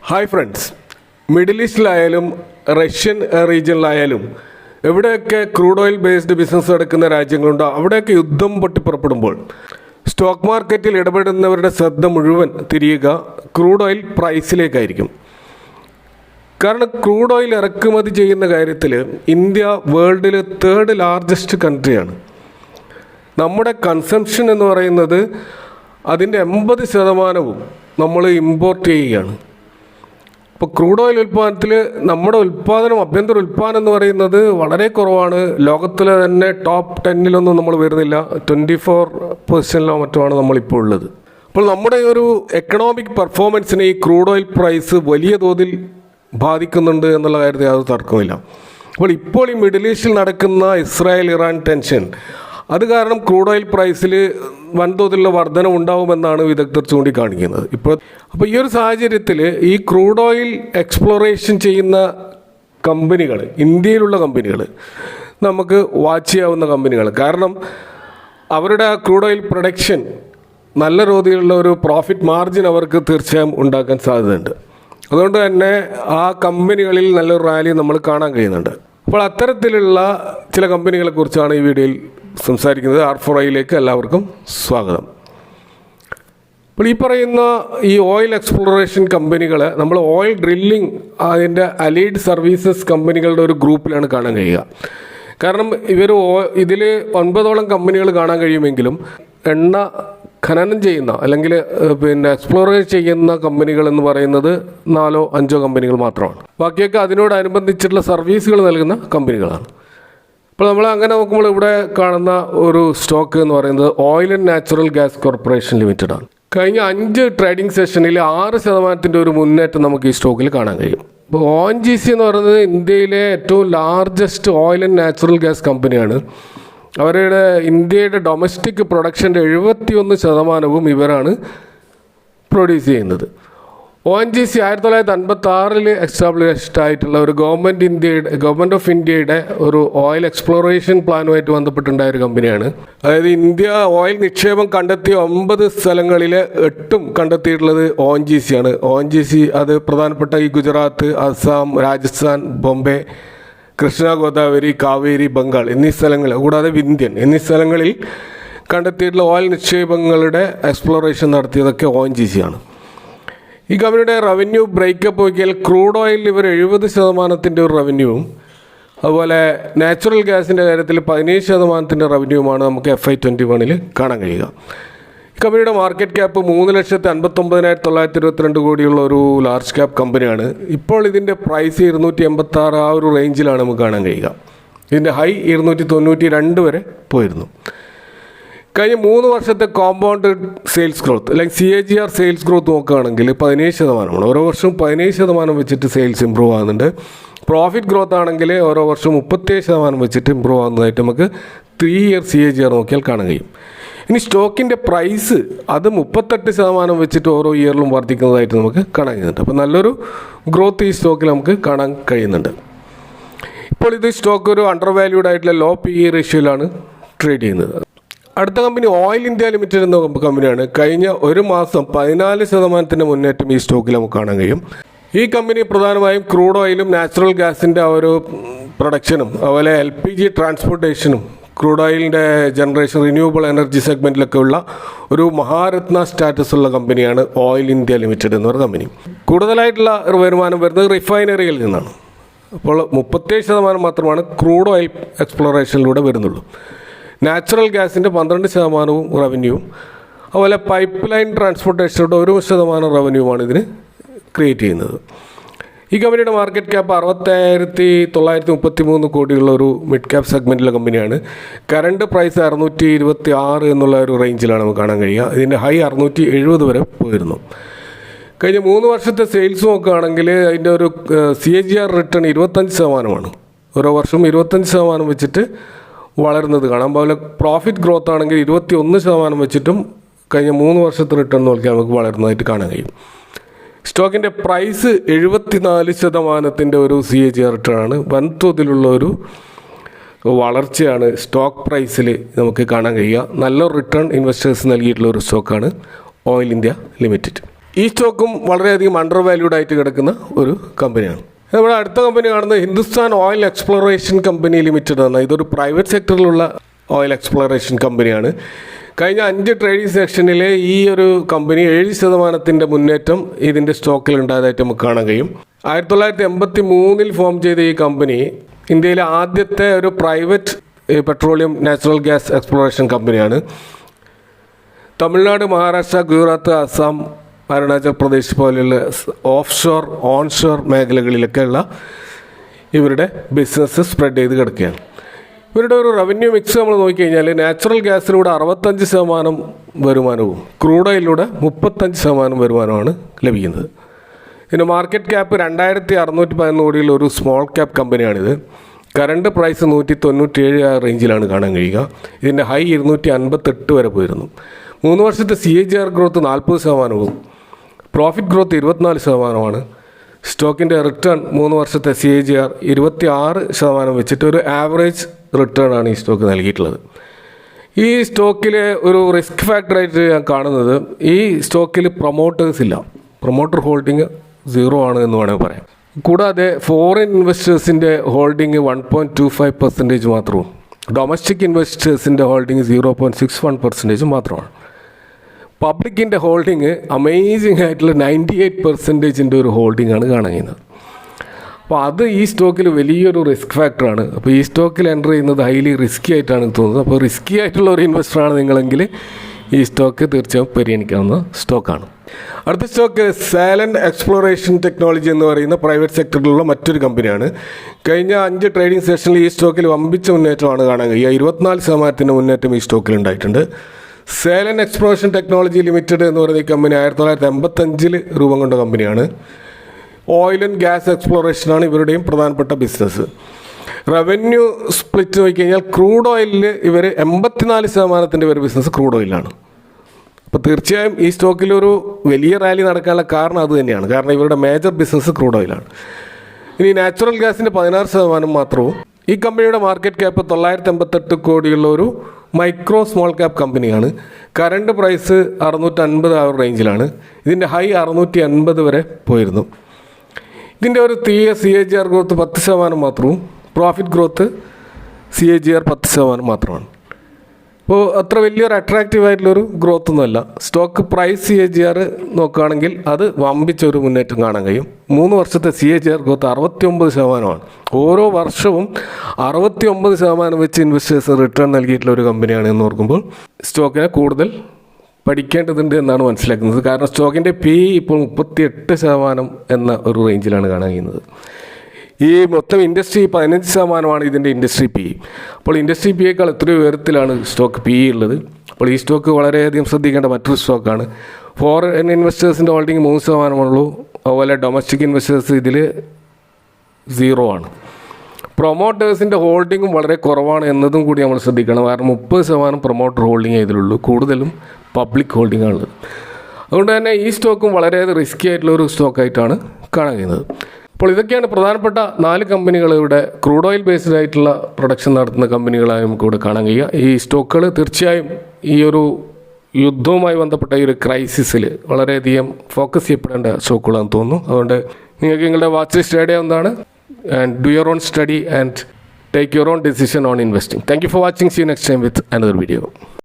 Hi friends, middle ഈസ്റ്റിലായാലും Russian റീജിയനിലായാലും എവിടെയൊക്കെ crude oil based business നടക്കുന്ന രാജ്യങ്ങളുണ്ടോ അവിടെയൊക്കെ യുദ്ധം പൊട്ടിപ്പുറപ്പെടുമ്പോൾ സ്റ്റോക്ക് മാർക്കറ്റിൽ ഇടപെടുന്നവരുടെ ശ്രദ്ധ മുഴുവൻ തിരിയുക ക്രൂഡ് ഓയിൽ പ്രൈസിലേക്കായിരിക്കും. കാരണം ക്രൂഡ് ഓയിൽ ഇറക്കുമതി ചെയ്യുന്ന കാര്യത്തിൽ ഇന്ത്യ വേൾഡിൽ 3rd ലാർജസ്റ്റ് കൺട്രിയാണ്. നമ്മുടെ കൺസംഷൻ എന്ന് പറയുന്നത് അതിൻ്റെ 80% നമ്മൾ ഇമ്പോർട്ട് ചെയ്യുകയാണ്. ഇപ്പോൾ ക്രൂഡ് ഓയിൽ ഉൽപ്പാദനത്തിൽ നമ്മുടെ ആഭ്യന്തര ഉൽപ്പാദനം എന്ന് പറയുന്നത് വളരെ കുറവാണ്. ലോകത്തിലെ തന്നെ ടോപ്പ് 10 നമ്മൾ വരുന്നില്ല. 24% മറ്റുമാണ് നമ്മളിപ്പോൾ ഉള്ളത്. അപ്പോൾ നമ്മുടെ ഒരു എക്കണോമിക് പെർഫോമൻസിനെ ഈ ക്രൂഡ് ഓയിൽ പ്രൈസ് വലിയ തോതിൽ ബാധിക്കുന്നുണ്ട് എന്നുള്ള കാര്യത്തിൽ യാതൊരു തർക്കമില്ല. ഇപ്പോൾ ഈ മിഡിൽ ഈസ്റ്റിൽ നടക്കുന്ന ഇസ്രായേൽ ഇറാൻ ടെൻഷൻ അത് കാരണം ക്രൂഡ് ഓയിൽ പ്രൈസിൽ വൻതോതിലുള്ള വർധന ഉണ്ടാവുമെന്നാണ് വിദഗ്ധർ ചൂണ്ടിക്കാണിക്കുന്നത്. അപ്പോൾ ഈ ഒരു സാഹചര്യത്തിൽ ഈ ക്രൂഡ് ഓയിൽ എക്സ്പ്ലോറേഷൻ ചെയ്യുന്ന കമ്പനികൾ, ഇന്ത്യയിലുള്ള കമ്പനികൾ നമുക്ക് വാച്ച് ചെയ്യാവുന്ന കമ്പനികൾ, കാരണം അവരുടെ ആ ക്രൂഡ് ഓയിൽ പ്രൊഡക്ഷൻ നല്ല രീതിയിലുള്ള ഒരു പ്രോഫിറ്റ് മാർജിൻ അവർക്ക് തീർച്ചയായും ഉണ്ടാക്കാൻ സാധ്യതയുണ്ട്. അതുകൊണ്ട് തന്നെ ആ കമ്പനികളിൽ നല്ലൊരു റാലി നമ്മൾ കാണാൻ കഴിയുന്നുണ്ട്. അപ്പോൾ അത്തരത്തിലുള്ള ചില കമ്പനികളെ കുറിച്ചാണ് ഈ വീഡിയോയിൽ സംസാരിക്കുന്നത്. R4iയിലേക്ക് എല്ലാവർക്കും സ്വാഗതം. അപ്പോൾ ഈ പറയുന്ന ഈ ഓയിൽ എക്സ്പ്ലോറേഷൻ കമ്പനികൾ നമ്മൾ ഓയിൽ ഡ്രില്ലിംഗ് അതിൻ്റെ അലൈഡ് സർവീസസ് കമ്പനികളുടെ ഒരു ഗ്രൂപ്പിലാണ് കാണാൻ കഴിയുക. കാരണം ഇതിൽ 9ഓളം കമ്പനികൾ കാണാൻ കഴിയുമെങ്കിലും എണ്ണ ഖനനം ചെയ്യുന്ന അല്ലെങ്കിൽ എക്സ്പ്ലോറേറ്റ് ചെയ്യുന്ന കമ്പനികൾ എന്ന് പറയുന്നത് 4ഓ 5ഓ കമ്പനികൾ മാത്രമാണ്. ബാക്കിയൊക്കെ അതിനോടനുബന്ധിച്ചിട്ടുള്ള സർവീസുകൾ നൽകുന്ന കമ്പനികളാണ്. അപ്പോൾ നമ്മൾ അങ്ങനെ നോക്കുമ്പോൾ ഇവിടെ കാണുന്ന ഒരു സ്റ്റോക്ക് എന്ന് പറയുന്നത് oil and natural gas corporation limited ആണ്. കഴിഞ്ഞ 5 ട്രേഡിംഗ് സെഷനിൽ 6% ഒരു മുന്നേറ്റം നമുക്ക് ഈ സ്റ്റോക്കിൽ കാണാൻ കഴിയും. ഇപ്പോൾ ONGC എന്ന് പറയുന്നത് ഇന്ത്യയിലെ ഏറ്റവും largest oil and natural gas കമ്പനിയാണ്. അവരുടെ ഇന്ത്യയുടെ ഡൊമസ്റ്റിക് പ്രൊഡക്ഷൻ്റെ 71% ഇവരാണ് പ്രൊഡ്യൂസ് ചെയ്യുന്നത്. ONGC 1956 എസ്റ്റാബ്ലിഷ്ഡ് ആയിട്ടുള്ള ഒരു ഗവൺമെൻറ് ഓഫ് ഇന്ത്യയുടെ ഒരു ഓയിൽ എക്സ്പ്ലോറേഷൻ പ്ലാനുമായിട്ട് ബന്ധപ്പെട്ടുണ്ടായ ഒരു കമ്പനിയാണ്. അതായത് ഇന്ത്യ ഓയിൽ നിക്ഷേപം കണ്ടെത്തിയ 9 സ്ഥലങ്ങളിൽ 8 കണ്ടെത്തിയിട്ടുള്ളത് ONGC ആണ്. ONGC അത് പ്രധാനപ്പെട്ട ഈ ഗുജറാത്ത്, അസം, രാജസ്ഥാൻ, ബോംബെ, കൃഷ്ണ, ഗോദാവരി, കാവേരി, ബംഗാൾ എന്നീ സ്ഥലങ്ങൾ കൂടാതെ വിന്ധ്യൻ എന്നീ സ്ഥലങ്ങളിൽ കണ്ടെത്തിയിട്ടുള്ള ഓയിൽ നിക്ഷേപങ്ങളുടെ എക്സ്പ്ലോറേഷൻ നടത്തിയതൊക്കെ ONGC ആണ്. ഈ കമ്പനിയുടെ റവന്യൂ ബ്രേക്കപ്പ് നോക്കിയാൽ ക്രൂഡ് ഓയിലിൽ ഇവർ 70% ഒരു റവന്യൂവും അതുപോലെ നാച്ചുറൽ ഗ്യാസിൻ്റെ കാര്യത്തിൽ 17% റവന്യൂവുമാണ് നമുക്ക് FY21 കാണാൻ കഴിയുക. ഈ കമ്പനിയുടെ മാർക്കറ്റ് ക്യാപ്പ് 3,59,922 കോടിയുള്ള ഒരു ലാർജ് ക്യാപ്പ് കമ്പനിയാണ്. ഇപ്പോൾ ഇതിൻ്റെ പ്രൈസ് 286 ആ ഒരു റേഞ്ചിലാണ് നമുക്ക് കാണാൻ കഴിയുക. ഇതിൻ്റെ ഹൈ 292 വരെ പോയിരുന്നു. കഴിഞ്ഞ 3 വർഷത്തെ കോമ്പൗണ്ട് സെയിൽസ് ഗ്രോത്ത് അല്ലെങ്കിൽ CAGR സെയിൽസ് ഗ്രോത്ത് നോക്കുകയാണെങ്കിൽ 17%. ഓരോ വർഷവും 17% വെച്ചിട്ട് സെയിൽസ് ഇമ്പ്രൂവ് ആകുന്നുണ്ട്. പ്രോഫിറ്റ് ഗ്രോത്ത് ആണെങ്കിൽ ഓരോ വർഷവും 37% വെച്ചിട്ട് ഇമ്പ്രൂവ് ആകുന്നതായിട്ട് നമുക്ക് 3 ഇയർ CAGR നോക്കിയാൽ കാണാൻ കഴിയും. ഇനി സ്റ്റോക്കിൻ്റെ പ്രൈസ് അത് 38% വെച്ചിട്ട് ഓരോ ഇയറിലും വർദ്ധിക്കുന്നതായിട്ട് നമുക്ക് കാണാൻ കഴിയുന്നുണ്ട്. അപ്പോൾ നല്ലൊരു ഗ്രോത്ത് ഈ സ്റ്റോക്കിൽ നമുക്ക് കാണാൻ കഴിയുന്നുണ്ട്. ഇപ്പോൾ ഇത് സ്റ്റോക്ക് ഒരു അണ്ടർ വാല്യൂഡ് ആയിട്ടുള്ള ലോ PE റേഷ്യോയിലാണ് ട്രേഡ് ചെയ്യുന്നത്. അടുത്ത കമ്പനി ഓയിൽ ഇന്ത്യ ലിമിറ്റഡ് എന്ന കമ്പനിയാണ്. കഴിഞ്ഞ ഒരു മാസം 14% മുന്നേറ്റം ഈ സ്റ്റോക്കിൽ നമുക്ക് കാണാൻ കഴിയും. ഈ കമ്പനി പ്രധാനമായും ക്രൂഡ് ഓയിലും നാച്ചുറൽ ഗ്യാസിൻ്റെ ഒരു പ്രൊഡക്ഷനും അതുപോലെ LPG ട്രാൻസ്പോർട്ടേഷനും ക്രൂഡ് ഓയിലിൻ്റെ ജനറേഷൻ റിന്യൂവബിൾ എനർജി സെഗ്മെൻറ്റിലൊക്കെ ഉള്ള ഒരു മഹാരത്ന സ്റ്റാറ്റസ് ഉള്ള കമ്പനിയാണ് ഓയിൽ ഇന്ത്യ ലിമിറ്റഡ് എന്ന് പറയുന്ന കമ്പനി. കൂടുതലായിട്ടുള്ള വരുമാനം വരുന്നത് റിഫൈനറിയിൽ നിന്നാണ്. അപ്പോൾ 37% മാത്രമാണ് ക്രൂഡ് ഓയിൽ എക്സ്പ്ലോറേഷനിലൂടെ വരുന്നുള്ളൂ. നാച്ചുറൽ ഗ്യാസിൻ്റെ 12% റവന്യൂവും അതുപോലെ പൈപ്പ് ലൈൻ ട്രാൻസ്പോർട്ടേഷനുടെ 1% റവന്യൂവുമാണ് ഇതിന് ക്രിയേറ്റ് ചെയ്യുന്നത്. ഈ കമ്പനിയുടെ മാർക്കറ്റ് ക്യാപ്പ് 65,933 കോടിയുള്ള ഒരു മിഡ് ക്യാപ് സെഗ്മെൻറ്റിലെ കമ്പനിയാണ്. കറണ്ട് പ്രൈസ് 626 എന്നുള്ള ഒരു റേഞ്ചിലാണ് നമുക്ക് കാണാൻ കഴിയുക. ഇതിൻ്റെ ഹൈ 670 വരെ പോയിരുന്നു. കഴിഞ്ഞ 3 വർഷത്തെ സെയിൽസ് നോക്കുകയാണെങ്കിൽ അതിൻ്റെ ഒരു CAGR റിട്ടേൺ 25%. ഓരോ വർഷവും 25% വെച്ചിട്ട് വളരുന്നത് കാണാം. അതുപോലെ പ്രോഫിറ്റ് ഗ്രോത്ത് ആണെങ്കിൽ 21% വെച്ചിട്ടും കഴിഞ്ഞ 3 വർഷത്തെ റിട്ടേൺ നോക്കിയാൽ നമുക്ക് വളരുന്നതായിട്ട് കാണാൻ കഴിയും. സ്റ്റോക്കിൻ്റെ പ്രൈസ് 74% ഒരു CAGR റിട്ടേൺ ആണ്. വൻതോതിലുള്ള ഒരു വളർച്ചയാണ് സ്റ്റോക്ക് പ്രൈസിൽ നമുക്ക് കാണാൻ കഴിയുക. നല്ലൊരു റിട്ടേൺ ഇൻവെസ്റ്റേഴ്സ് നൽകിയിട്ടുള്ള ഒരു സ്റ്റോക്കാണ് ഓയിൽ ഇന്ത്യ ലിമിറ്റഡ്. ഈ സ്റ്റോക്കും വളരെയധികം അണ്ടർ വാല്യൂഡ് ആയിട്ട് കിടക്കുന്ന ഒരു കമ്പനിയാണ്. നമ്മുടെ അടുത്ത കമ്പനി കാണുന്നത് Hindustan oil exploration company limited ആണ്. ഇതൊരു പ്രൈവറ്റ് സെക്ടറിലുള്ള ഓയിൽ എക്സ്പ്ലോറേഷൻ കമ്പനിയാണ്. കഴിഞ്ഞ 5 ട്രേഡിംഗ് സെക്ഷനിലെ ഈ ഒരു കമ്പനി 7% മുന്നേറ്റം ഇതിൻ്റെ സ്റ്റോക്കിൽ ഉണ്ടായതായിട്ട് നമുക്ക് കാണാൻ കഴിയും. 1983 ഫോം ചെയ്ത ഈ കമ്പനി ഇന്ത്യയിലെ ആദ്യത്തെ ഒരു private petroleum natural gas exploration കമ്പനിയാണ്. തമിഴ്നാട്, മഹാരാഷ്ട്ര, ഗുജറാത്ത്, അസം, അരുണാചൽ പ്രദേശ് പോലെയുള്ള ഓഫ് ഓൺഷോർ മേഖലകളിലൊക്കെയുള്ള ഇവരുടെ ബിസിനസ് സ്പ്രെഡ് ചെയ്ത് കിടക്കുകയാണ്. ഇവരുടെ ഒരു റവന്യൂ മിക്സ് നമ്മൾ നോക്കിക്കഴിഞ്ഞാൽ നാച്ചുറൽ ഗ്യാസിലൂടെ 65% വരുമാനവും ക്രൂഡ് ഓയിലിലൂടെ 35% വരുമാനമാണ് ലഭിക്കുന്നത്. ഇതിൻ്റെ മാർക്കറ്റ് ക്യാപ്പ് 2611 കോടിയുള്ള ഒരു സ്മോൾ ക്യാപ് കമ്പനിയാണിത്. കറണ്ട് പ്രൈസ് 197 റേഞ്ചിലാണ് കാണാൻ കഴിയുക. ഇതിൻ്റെ ഹൈ 258 വരെ പോയിരുന്നു. 3 വർഷത്തെ CAGR ഗ്രോത്ത് 40%വും പ്രോഫിറ്റ് ഗ്രോത്ത് 24%മാണ്. സ്റ്റോക്കിൻ്റെ റിട്ടേൺ 3 വർഷത്തെ CAGR 26% വെച്ചിട്ട് ഒരു ആവറേജ് റിട്ടേൺ ആണ് ഈ സ്റ്റോക്ക് നൽകിയിട്ടുള്ളത്. ഈ സ്റ്റോക്കിലെ ഒരു റിസ്ക് ഫാക്ടറായിട്ട് ഞാൻ കാണുന്നത് ഈ സ്റ്റോക്കിൽ പ്രൊമോട്ടേഴ്സ് ഇല്ല. പ്രൊമോട്ടർ ഹോൾഡിംഗ് 0 ആണ് എന്ന് വേണമെങ്കിൽ പറയാം. കൂടാതെ ഫോറിൻ ഇൻവെസ്റ്റേഴ്സിൻ്റെ ഹോൾഡിംഗ് 1.25% മാത്രവും ഡൊമസ്റ്റിക് ഇൻവെസ്റ്റേഴ്സിൻ്റെ ഹോൾഡിംഗ് 0.61% മാത്രമാണ്. പബ്ലിക്കിൻ്റെ ഹോൾഡിംഗ് അമേസിംഗ് ആയിട്ടുള്ള 98% ഒരു ഹോൾഡിംഗ് ആണ് കാണാൻ കഴിയുന്നത്. അപ്പോൾ അത് ഈ സ്റ്റോക്കിൽ വലിയൊരു റിസ്ക് ഫാക്ടറാണ്. അപ്പോൾ ഈ സ്റ്റോക്കിൽ എൻ്റർ ചെയ്യുന്നത് ഹൈലി റിസ്ക്കി ആയിട്ടാണ് തോന്നുന്നത്. അപ്പോൾ റിസ്ക്കി ആയിട്ടുള്ള ഒരു ഇൻവെസ്റ്ററാണ് നിങ്ങളെങ്കിൽ ഈ സ്റ്റോക്ക് തീർച്ചയായും പരിഗണിക്കാവുന്ന സ്റ്റോക്കാണ്. അടുത്ത സ്റ്റോക്ക് സാലൻ എക്സ്പ്ലോറേഷൻ ടെക്നോളജി എന്ന് പറയുന്ന പ്രൈവറ്റ് സെക്ടറിലുള്ള മറ്റൊരു കമ്പനിയാണ്. കഴിഞ്ഞ 5 ട്രേഡിംഗ് സെഷനിൽ ഈ സ്റ്റോക്കിൽ വമ്പിച്ച മുന്നേറ്റമാണ് കാണാൻ കഴിയുക. 24% മുന്നേറ്റം ഈ സ്റ്റോക്കിൽ ഉണ്ടായിട്ടുണ്ട്. സാലൻ എക്സ്പ്ലോറേഷൻ ടെക്നോളജി ലിമിറ്റഡ് എന്ന് പറയുന്ന ഈ കമ്പനി 1985 രൂപം കൊണ്ട കമ്പനിയാണ്. ഓയിൽ ആൻഡ് ഗ്യാസ് എക്സ്പ്ലോറേഷനാണ് ഇവരുടെയും പ്രധാനപ്പെട്ട ബിസിനസ്. റവന്യൂ സ്പ്ലിറ്റ് നോക്കിക്കഴിഞ്ഞാൽ ക്രൂഡ് ഓയിലിൽ ഇവർ 84% ഇവർ ബിസിനസ് ക്രൂഡ് ഓയിലാണ്. അപ്പോൾ തീർച്ചയായും ഈ സ്റ്റോക്കിലൊരു വലിയ റാലി നടക്കാനുള്ള കാരണം അത് തന്നെയാണ്. കാരണം ഇവരുടെ മേജർ ബിസിനസ് ക്രൂഡ് ഓയിലാണ്. ഇനി നാച്ചുറൽ ഗ്യാസിൻ്റെ 16% മാത്രവും. ഈ കമ്പനിയുടെ മാർക്കറ്റ് ക്യാപ്പ് 988 കോടിയുള്ള ഒരു മൈക്രോ സ്മോൾ ക്യാപ് കമ്പനിയാണ്. കറണ്ട് പ്രൈസ് 650 റേഞ്ചിലാണ്. ഇതിൻ്റെ ഹൈ 680 വരെ പോയിരുന്നു. ഇതിൻ്റെ ഒരു CAGR ഗ്രോത്ത് 10% മാത്രവും പ്രോഫിറ്റ് ഗ്രോത്ത് CAGR 10% മാത്രമാണ്. അപ്പോൾ അത്ര വലിയൊരു അട്രാക്റ്റീവ് ആയിട്ടുള്ളൊരു ഗ്രോത്ത് ഒന്നുമല്ല. സ്റ്റോക്ക് പ്രൈസ് CAGR നോക്കുകയാണെങ്കിൽ അത് വമ്പിച്ചൊരു മുന്നേറ്റം കാണാൻ കഴിയും. 3 വർഷത്തെ CAGR ഗ്രോത്ത് 69%മാണ്. ഓരോ വർഷവും 69% വെച്ച് ഇൻവെസ്റ്റേഴ്സ് റിട്ടേൺ നൽകിയിട്ടുള്ള ഒരു കമ്പനിയാണ് എന്ന് ഓർക്കുമ്പോൾ സ്റ്റോക്കിനെ കൂടുതൽ പഠിക്കേണ്ടതുണ്ട് എന്നാണ് മനസ്സിലാക്കുന്നത്. കാരണം സ്റ്റോക്കിൻ്റെ PE ഇപ്പോൾ 38% എന്ന ഒരു റേഞ്ചിലാണ് കാണാൻ കഴിയുന്നത്. ഈ മൊത്തം ഇൻഡസ്ട്രി 15%മാണ് ഇതിൻ്റെ ഇൻഡസ്ട്രി PE. അപ്പോൾ ഇൻഡസ്ട്രി PEയേക്കാൾ എത്രയോ ഉയരത്തിലാണ് സ്റ്റോക്ക് PE ഉള്ളത്. അപ്പോൾ ഈ സ്റ്റോക്ക് വളരെയധികം ശ്രദ്ധിക്കേണ്ട മറ്റൊരു സ്റ്റോക്കാണ്. ഫോറിൻ ഇൻവെസ്റ്റേഴ്സിൻ്റെ ഹോൾഡിംഗ് 3%ഉള്ളൂ. അതുപോലെ ഡൊമസ്റ്റിക് ഇൻവെസ്റ്റേഴ്സ് ഇതിൽ 0 ആണ്. പ്രൊമോട്ടേഴ്സിൻ്റെ ഹോൾഡിങ്ങും വളരെ കുറവാണ് എന്നതും കൂടി നമ്മൾ ശ്രദ്ധിക്കണം. കാരണം 30% പ്രൊമോട്ടർ ഹോൾഡിംഗ് ഇതിലുള്ളൂ. കൂടുതലും പബ്ലിക് ഹോൾഡിങ്ങാണുള്ളത്. അതുകൊണ്ട് തന്നെ ഈ സ്റ്റോക്കും വളരെയധികം റിസ്ക്കി ആയിട്ടുള്ള ഒരു സ്റ്റോക്കായിട്ടാണ് കാണാൻ കഴിയുന്നത്. അപ്പോൾ ഇതൊക്കെയാണ് പ്രധാനപ്പെട്ട 4 കമ്പനികൾ ഇവിടെ ക്രൂഡ് ഓയിൽ ബേസ്ഡ് ആയിട്ടുള്ള പ്രൊഡക്ഷൻ നടത്തുന്ന കമ്പനികളായി നമുക്ക് ഇവിടെ കാണാൻ കഴിയുക. ഈ സ്റ്റോക്കുകൾ തീർച്ചയായും ഈ ഒരു യുദ്ധവുമായി ബന്ധപ്പെട്ട ഈ ഒരു ക്രൈസിസിൽ വളരെയധികം ഫോക്കസ് ചെയ്യപ്പെടേണ്ട സ്റ്റോക്കുകളാണെന്ന് തോന്നുന്നു. അതുകൊണ്ട് നിങ്ങൾക്ക് നിങ്ങളുടെ വാച്ച് ലിസ്റ്റ് ആഡ് ചെയ്യാവുന്നതാണ്. And do your own study and take your own decision on investing. Thank you for watching. See you next time with another video.